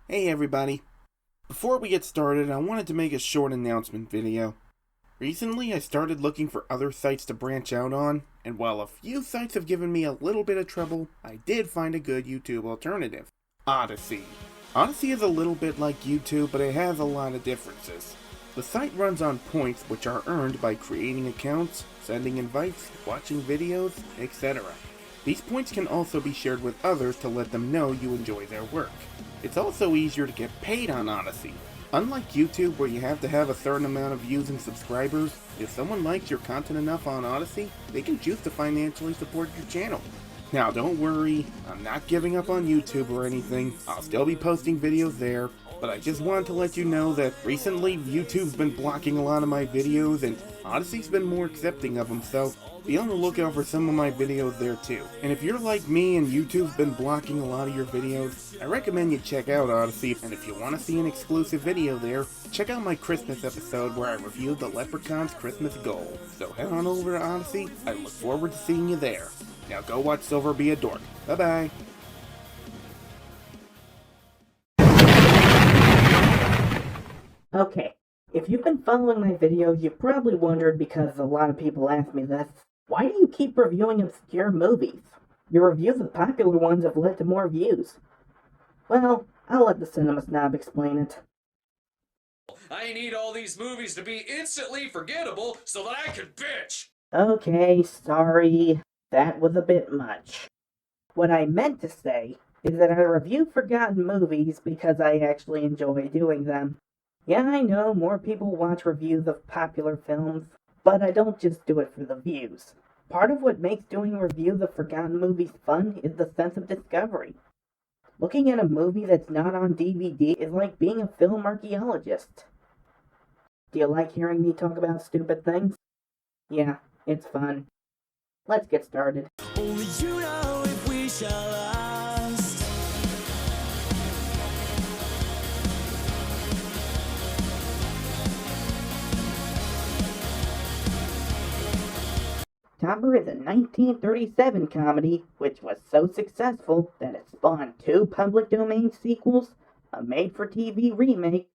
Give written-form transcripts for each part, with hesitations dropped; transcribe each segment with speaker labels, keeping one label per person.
Speaker 1: Hey everybody. Before we get started, I wanted to make a short announcement video. Recently, I started looking for other sites to branch out on, and while a few sites have given me a little bit of trouble, I did find a good YouTube alternative. Odyssey. Odyssey is a little bit like YouTube, but it has a lot of differences. The site runs on points which are earned by creating accounts, sending invites, watching videos, etc. These points can also be shared with others to let them know you enjoy their work. It's also easier to get paid on Odyssey. Unlike YouTube, where you have to have a certain amount of views and subscribers, if someone likes your content enough on Odyssey, they can choose to financially support your channel. Now don't worry, I'm not giving up on YouTube or anything. I'll still be posting videos there, but I just wanted to let you know that recently YouTube's been blocking a lot of my videos and Odyssey's been more accepting of them, so be on the lookout for some of my videos there too. And if you're like me and YouTube's been blocking a lot of your videos, I recommend you check out Odyssey, and if you want to see an exclusive video there, check out my Christmas episode where I reviewed the Leprechaun's Christmas Gold. So head on over to Odyssey, I look forward to seeing you there. Now go watch Silver Be a Dork. Bye bye.
Speaker 2: Okay, if you've been following my videos, you've probably wondered, because a lot of people ask me this, why do you keep reviewing obscure movies? Your reviews of popular ones have led to more views. Well, I'll let the cinema snob explain it.
Speaker 3: I need all these movies to be instantly forgettable so that I can bitch!
Speaker 2: Okay, sorry, that was a bit much. What I meant to say is that I review forgotten movies because I actually enjoy doing them. Yeah, I know more people watch reviews of popular films, but I don't just do it for the views. Part of what makes doing reviews of forgotten movies fun is the sense of discovery. Looking at a movie that's not on DVD is like being a film archaeologist. Do you like hearing me talk about stupid things? Yeah, it's fun. Let's get started.
Speaker 4: Only you know if we shall last.
Speaker 2: Topper is a 1937 comedy which was so successful that it spawned two public domain sequels, a made-for-TV remake,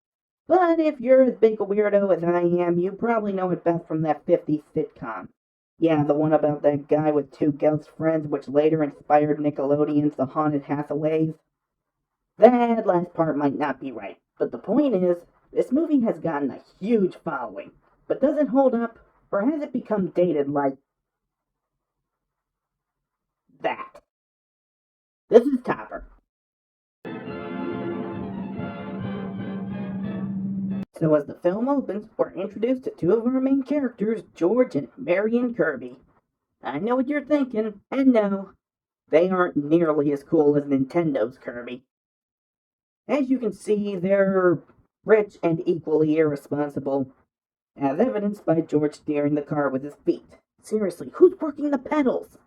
Speaker 2: but if you're as big a weirdo as I am, you probably know it best from that 50s sitcom. Yeah, the one about that guy with two ghost friends which later inspired Nickelodeon's The Haunted Hathaways. That last part might not be right, but the point is, this movie has gotten a huge following, but does it hold up, or has it become dated like that? This is Topper. So as the film opens, we're introduced to two of our main characters, George and Marion Kirby. I know what you're thinking, and no, they aren't nearly as cool as Nintendo's Kirby. As you can see, they're rich and equally irresponsible, as evidenced by George steering the car with his feet. Seriously, who's working the pedals?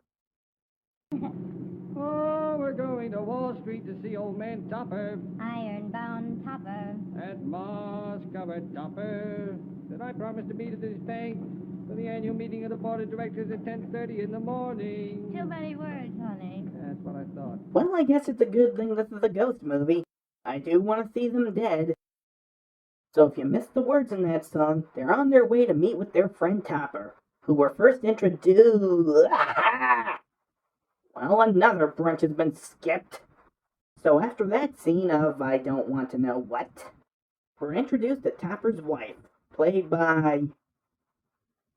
Speaker 5: Oh, we're going to Wall Street to see old man Topper
Speaker 6: Ironbound Topper.
Speaker 5: and moss-covered Topper. Did I promise to meet at this bank for the annual meeting of the board of directors at 10:30 in the morning?
Speaker 6: Too many words, honey.
Speaker 5: That's what I thought.
Speaker 2: Well, I guess it's a good thing this is a ghost movie. I do want to see them dead. So if you missed the words in that song, they're on their way to meet with their friend Topper, who were first introduced... Well, another brunch has been skipped. So after that scene of I don't want to know what, we're introduced to Topper's wife, played by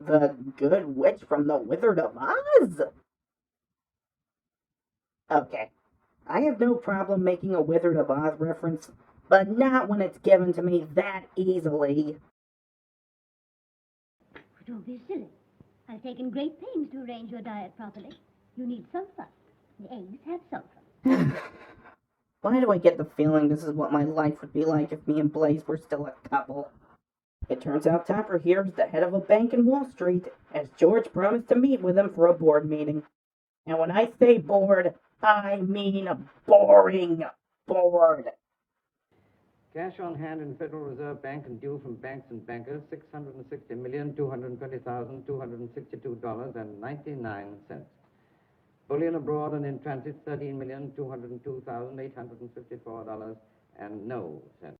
Speaker 2: the good witch from The Wizard of Oz? Okay, I have no problem making a Wizard of Oz reference, but not when it's given to me that easily.
Speaker 6: Don't be silly. I've taken great pains to arrange your diet properly. You need sulfur. The eggs have sulfur.
Speaker 2: Why do I get the feeling this is what my life would be like if me and Blaze were still a couple? It turns out Topper here is the head of a bank in Wall Street, as George promised to meet with him for a board meeting. And when I say bored, I mean boring bored.
Speaker 5: Cash on hand in Federal Reserve Bank and due from banks and bankers, $660,220,262.99. Bullion abroad and in transit, $13,202,854.86. and no cents.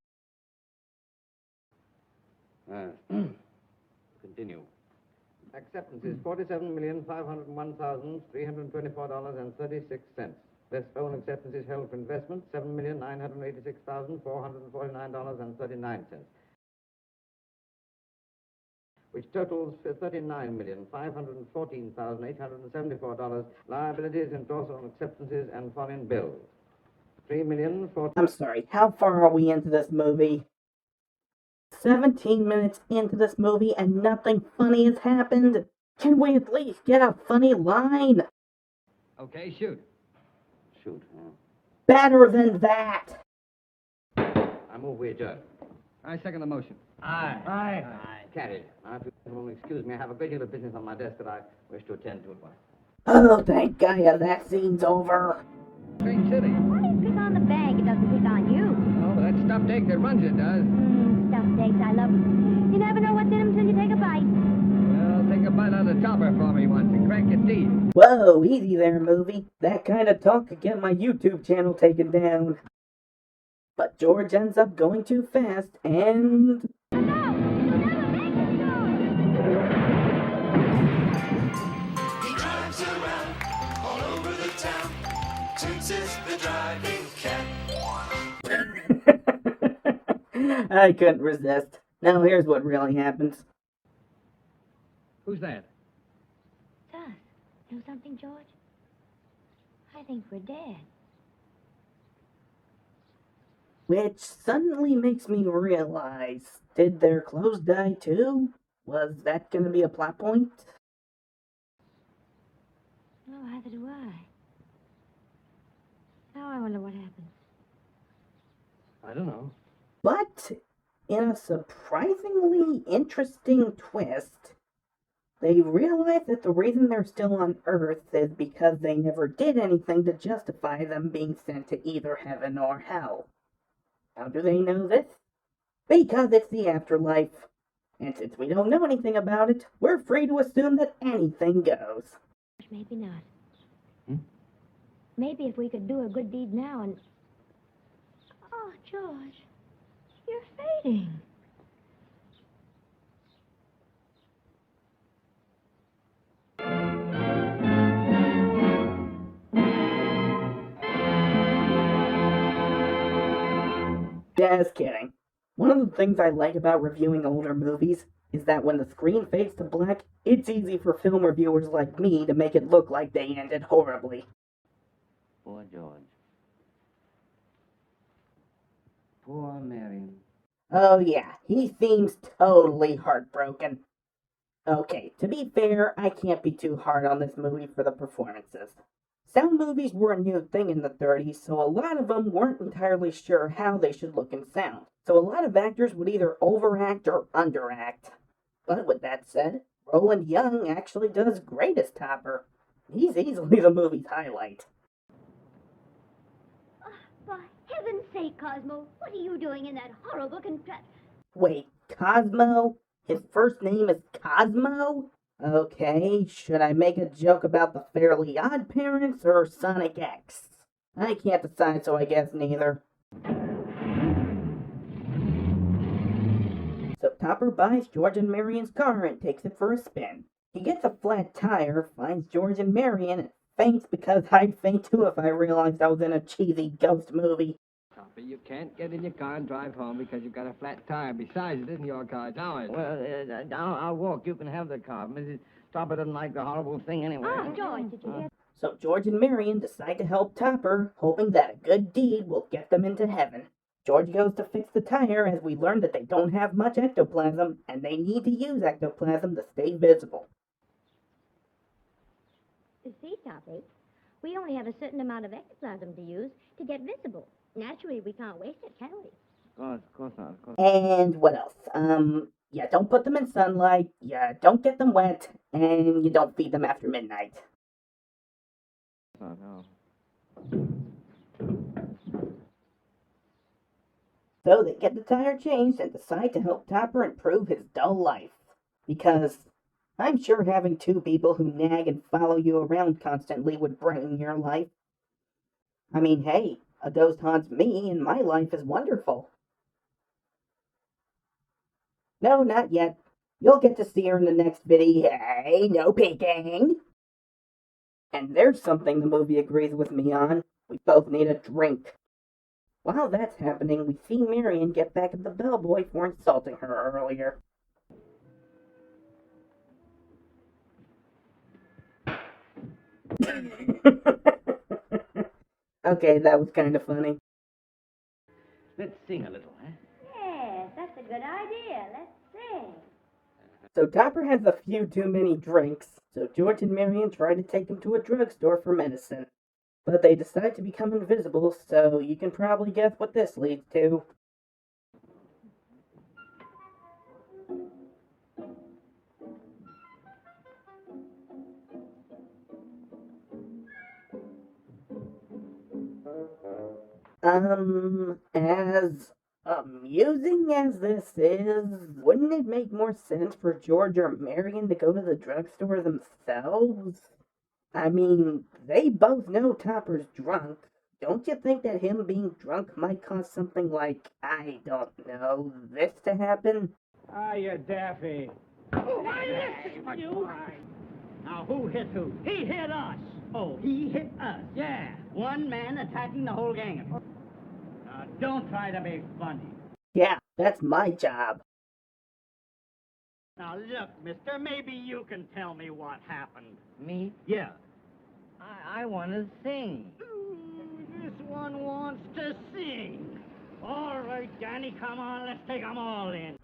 Speaker 5: Continue. Acceptance is $47,501,324.36. Best phone acceptance is held for investment, $7,986,449.39, which totals $39,514,874. Liabilities, endorsement acceptances, and foreign bills.
Speaker 2: I'm sorry, how far are we into this movie? 17 minutes into this movie and nothing funny has happened? Can we at least get a funny line?
Speaker 5: Okay, shoot. Shoot, huh?
Speaker 2: Better than that!
Speaker 5: I move we adjourn.
Speaker 7: I second the motion.
Speaker 5: Aye. Carried. Now, if you will excuse me, I have a great deal of business on my desk that I wish to attend to at once.
Speaker 2: Oh, thank Gaia, that scene's over.
Speaker 7: Strange city.
Speaker 6: Why do you pick on the bag? It doesn't pick on you.
Speaker 7: Oh, but that stuffed egg that runs it does.
Speaker 6: Stuffed eggs, I love them. You never know what's in them till you take a bite.
Speaker 7: Well, take a bite out of the topper for me once and crack your teeth.
Speaker 2: Whoa, easy there, movie. That kind of talk could get my YouTube channel taken down. But George ends up going too fast, and...
Speaker 6: No, you'll never make it,
Speaker 4: He drives around all over the town. Toots is the driving cat.
Speaker 2: I couldn't resist. Now here's what really happens.
Speaker 7: Who's that?
Speaker 6: It's us. Know something, George? I think we're dead.
Speaker 2: Which suddenly makes me realize, did their clothes die too? Was that gonna be a plot point?
Speaker 6: No, either do I. Now I wonder what happens.
Speaker 5: I don't know.
Speaker 2: But, in a surprisingly interesting twist, they realize that the reason they're still on Earth is because they never did anything to justify them being sent to either heaven or hell. How do they know this? Because it's the afterlife. And since we don't know anything about it, we're free to assume that anything goes.
Speaker 6: Maybe not. Maybe if we could do a good deed now and... Oh, George, you're fading.
Speaker 2: Just kidding. One of the things I like about reviewing older movies is that when the screen fades to black, it's easy for film reviewers like me to make it look like they ended horribly.
Speaker 5: Poor George. Poor Marion.
Speaker 2: Oh yeah, he seems totally heartbroken. Okay, to be fair, I can't be too hard on this movie for the performances. Sound movies were a new thing in the 30s, so a lot of them weren't entirely sure how they should look and sound. So a lot of actors would either overact or underact. But with that said, Roland Young actually does great as Topper. He's easily the movie's highlight.
Speaker 6: Oh, for heaven's sake, Cosmo, what are you doing in that horrible contraption?
Speaker 2: Wait, Cosmo? His first name is Cosmo? Okay, should I make a joke about the Fairly Odd Parents or Sonic X? I can't decide, so I guess neither. So Topper buys George and Marion's car and takes it for a spin. He gets a flat tire, finds George and Marion, and faints because I'd faint too if I realized I was in a cheesy ghost movie.
Speaker 7: Topper, you can't get in your car and drive home because you've got a flat tire. Besides, it isn't your car, it's ours.
Speaker 5: Well, I'll walk. You can have the car. Mrs. Topper doesn't like the horrible thing anyway.
Speaker 6: Oh, George, did you hear?
Speaker 2: So George and Marion decide to help Topper, hoping that a good deed will get them into heaven. George goes to fix the tire as we learn that they don't have much ectoplasm, and they need to use ectoplasm to stay visible.
Speaker 6: You see, Toppy, we only have a certain amount of ectoplasm to use to get visible. Naturally, we can't waste it, can we?
Speaker 5: Of course not. Of course.
Speaker 2: And what else? Yeah, don't put them in sunlight, yeah, don't get them wet, and you don't feed them after midnight.
Speaker 5: Oh, no.
Speaker 2: So they get the tire changed and decide to help Topper improve his dull life. Because I'm sure having two people who nag and follow you around constantly would brighten your life. I mean, hey, A ghost haunts me, and my life is wonderful. No, not yet. You'll get to see her in the next video. Hey, no peeking! And there's something the movie agrees with me on. We both need a drink. While that's happening, we see Marion get back at the bellboy for insulting her earlier. Okay, that was kind of funny.
Speaker 7: Let's sing a little, huh?
Speaker 6: Yes, that's a good idea. Let's sing.
Speaker 2: So Topper has a few too many drinks, so George and Marion try to take him to a drugstore for medicine. But they decide to become invisible, so you can probably guess what this leads to. As amusing as this is, wouldn't it make more sense for George or Marion to go to the drugstore themselves? I mean, they both know Topper's drunk. Don't you think that him being drunk might cause something like, I don't know, this to happen?
Speaker 5: Hiya, Daffy.
Speaker 8: Oh, why, listen, you. Now, who hit who? He hit us. Oh, he hit us? Yeah. One man attacking the whole gang of us. Now, don't try to be funny.
Speaker 2: Yeah, that's my job.
Speaker 8: Now, look, mister, maybe you can tell me what happened.
Speaker 7: Me?
Speaker 8: Yeah.
Speaker 7: I want to sing.
Speaker 8: Ooh, this one wants to sing. All right, Danny, come on, let's take 'em all in.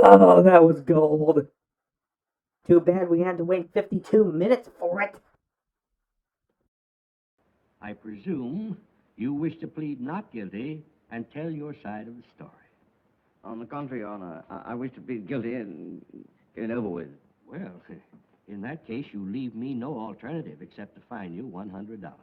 Speaker 2: Oh, that was gold. Too bad we had to wait 52 minutes for it.
Speaker 9: I presume you wish to plead not guilty and tell your side of the story.
Speaker 7: On the contrary, Your Honor, I wish to plead guilty and get it over with.
Speaker 9: Well, in that case, you leave me no alternative except to fine you $100.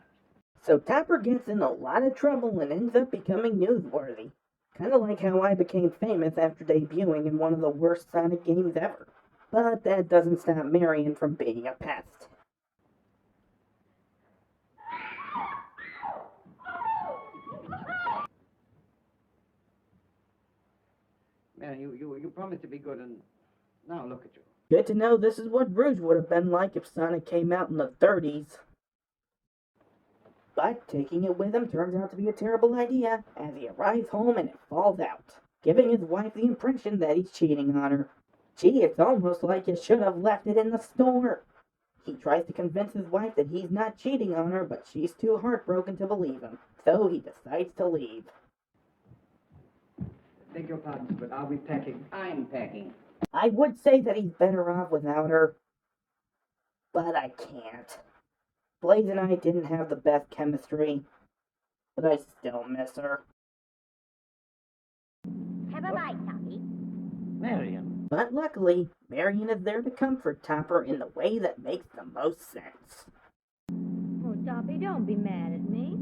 Speaker 2: So Topper gets in a lot of trouble and ends up becoming newsworthy. Kind of like how I became famous after debuting in one of the worst Sonic games ever. But that doesn't stop Marion from being a pest.
Speaker 7: Man, you promised to be good, and now look at you.
Speaker 2: Good to know this is what Rouge would have been like if Sonic came out in the 30s. But taking it with him turns out to be a terrible idea, as he arrives home and it falls out, giving his wife the impression that he's cheating on her. Gee, it's almost like you should have left it in the store. He tries to convince his wife that he's not cheating on her, but she's too heartbroken to believe him, so he decides to leave.
Speaker 7: Beg your pardon, but I'll be packing. I'm packing.
Speaker 2: I would say that he's better off without her, but I can't. Blaze and I didn't have the best chemistry, but I still miss her.
Speaker 6: Have a bite, Toppy.
Speaker 7: Marion.
Speaker 2: But luckily, Marion is there to comfort Topper in the way that makes the most sense.
Speaker 6: Oh, Toppy, don't be mad at me.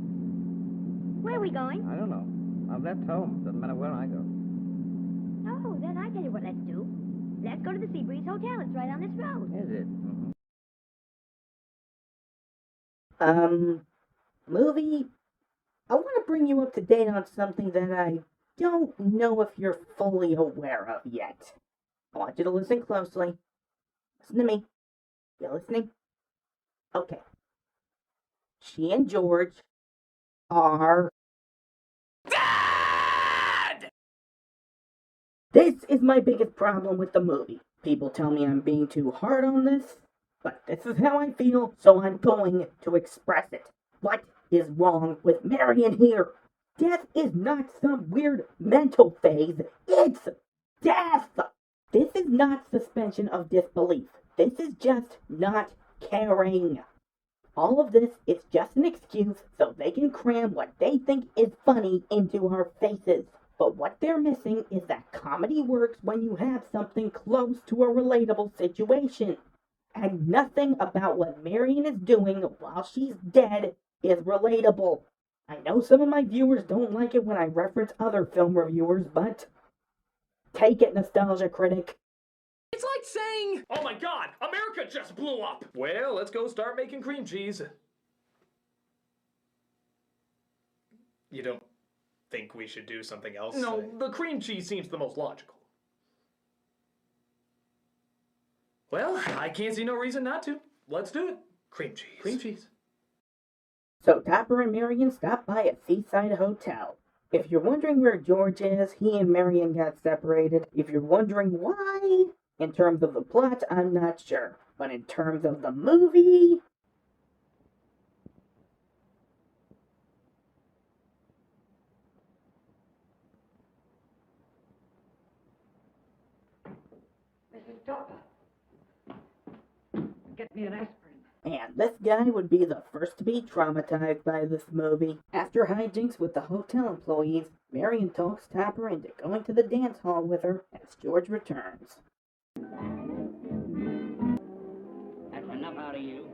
Speaker 6: Where are we going?
Speaker 7: I don't know. I've left home. Doesn't matter where I go.
Speaker 6: Oh, then I tell you what let's do. Let's go to the Seabreeze Hotel. It's right on this road.
Speaker 7: Is it? Mm-hmm.
Speaker 2: Movie, I want to bring you up to date on something that I don't know if you're fully aware of yet. I want you to listen closely. Listen to me. You listening? Okay. She and George are... dead! This is my biggest problem with the movie. People tell me I'm being too hard on this, but this is how I feel, so I'm going to express it. What is wrong with Marion here? Death is not some weird mental phase. It's death! This is not suspension of disbelief. This is just not caring. All of this is just an excuse so they can cram what they think is funny into our faces. But what they're missing is that comedy works when you have something close to a relatable situation. And nothing about what Marion is doing while she's dead is relatable. I know some of my viewers don't like it when I reference other film reviewers, but take it, Nostalgia Critic.
Speaker 10: It's like saying, oh my god, America just blew up. Well, let's go start making cream cheese. You don't think we should do something else? No, the cream cheese seems the most logical. Well, I can't see no reason not to. Let's do it. Cream cheese. Cream cheese.
Speaker 2: So Topper and Marion stop by a seaside hotel. If you're wondering where George is, he and Marion got separated. If you're wondering why, in terms of the plot, I'm not sure. But in terms of the movie...
Speaker 8: Mrs. Topper, get me an aspirin.
Speaker 2: And this guy would be the first to be traumatized by this movie. After hijinks with the hotel employees, Marion talks Topper into going to the dance hall with her as George returns.
Speaker 8: That's enough out of you.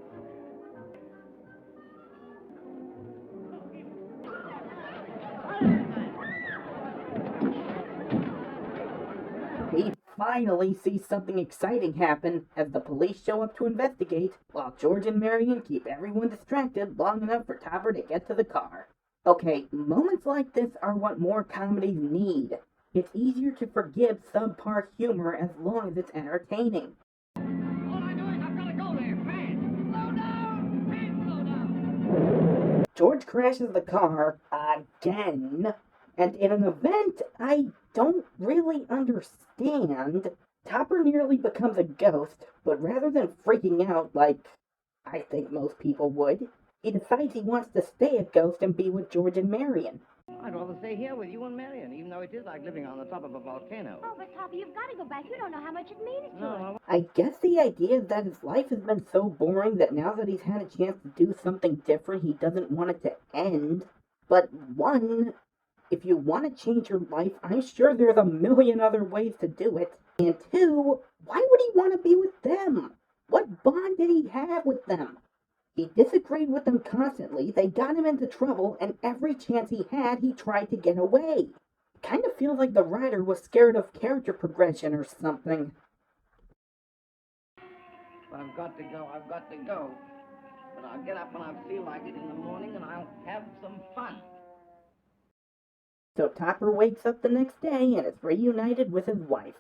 Speaker 2: We finally see something exciting happen as the police show up to investigate, while George and Marion keep everyone distracted long enough for Topper to get to the car. Okay, moments like this are what more comedies need. It's easier to forgive subpar humor as long as it's entertaining.
Speaker 8: All I know is I've got to go there fast. Slow down! Fast, slow down!
Speaker 2: George crashes the car again, and in an event I don't really understand, Topper nearly becomes a ghost, but rather than freaking out like I think most people would, he decides he wants to stay a ghost and be with George and Marion.
Speaker 7: I'd rather stay here with you and Marion, even though it is like living on the top of a volcano.
Speaker 6: Oh, but Topper, you've got to go back. You don't know how much it means to
Speaker 7: No,
Speaker 6: us.
Speaker 2: I guess the idea is that his life has been so boring that now that he's had a chance to do something different, he doesn't want it to end. But one, if you want to change your life, I'm sure there's a million other ways to do it. And two, why would he want to be with them? What bond did he have with them? He disagreed with them constantly, they got him into trouble, and every chance he had, he tried to get away. Kind of feels like the writer was scared of character progression or something.
Speaker 7: I've got to go. But I'll get up when I feel like it in the morning and I'll have some fun.
Speaker 2: So Topper wakes up the next day and is reunited with his wife.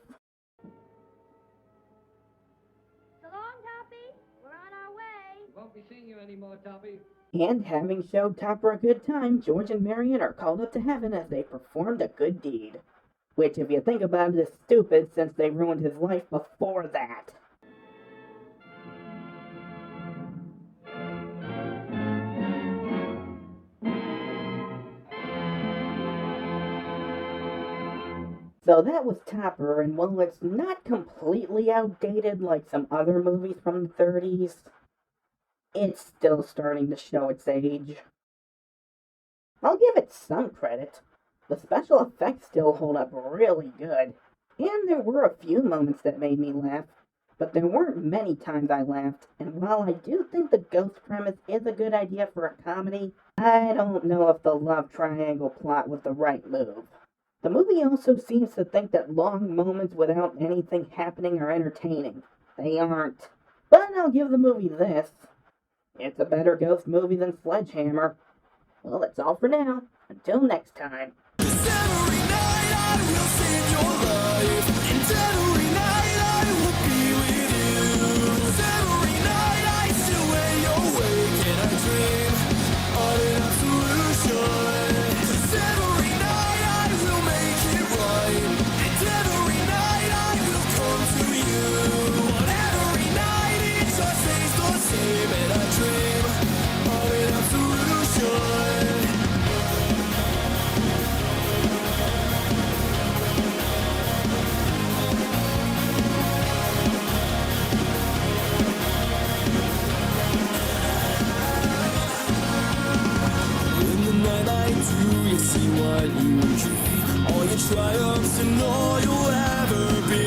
Speaker 6: So long, Toppy. We're on our way.
Speaker 5: Won't be seeing you anymore, Toppy.
Speaker 2: And having showed Topper a good time, George and Marion are called up to heaven as they performed a good deed. Which, if you think about it, is stupid since they ruined his life before that. So that was Topper, and while it's not completely outdated like some other movies from the 30s, it's still starting to show its age. I'll give it some credit. The special effects still hold up really good, and there were a few moments that made me laugh, but there weren't many times I laughed, and while I do think the ghost premise is a good idea for a comedy, I don't know if the love triangle plot was the right move. The movie also seems to think that long moments without anything happening are entertaining. They aren't. But I'll give the movie this. It's a better ghost movie than Sledgehammer. Well, that's all for now. Until next time.
Speaker 4: Every night I will save your life, and every night I will be with you. Every night I still lay awake and I dream of an solution. Every night I will make it right, and every night I will come to you. But every night it just stays the same, and I dream of an solution. You see what you dream, all your triumphs and all you'll ever be.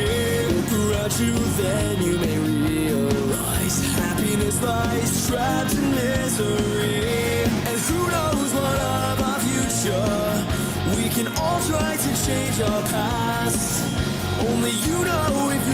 Speaker 4: Look around you, then you may realize happiness lies trapped in misery. And who knows what of our future? We can all try to change our past. Only you know if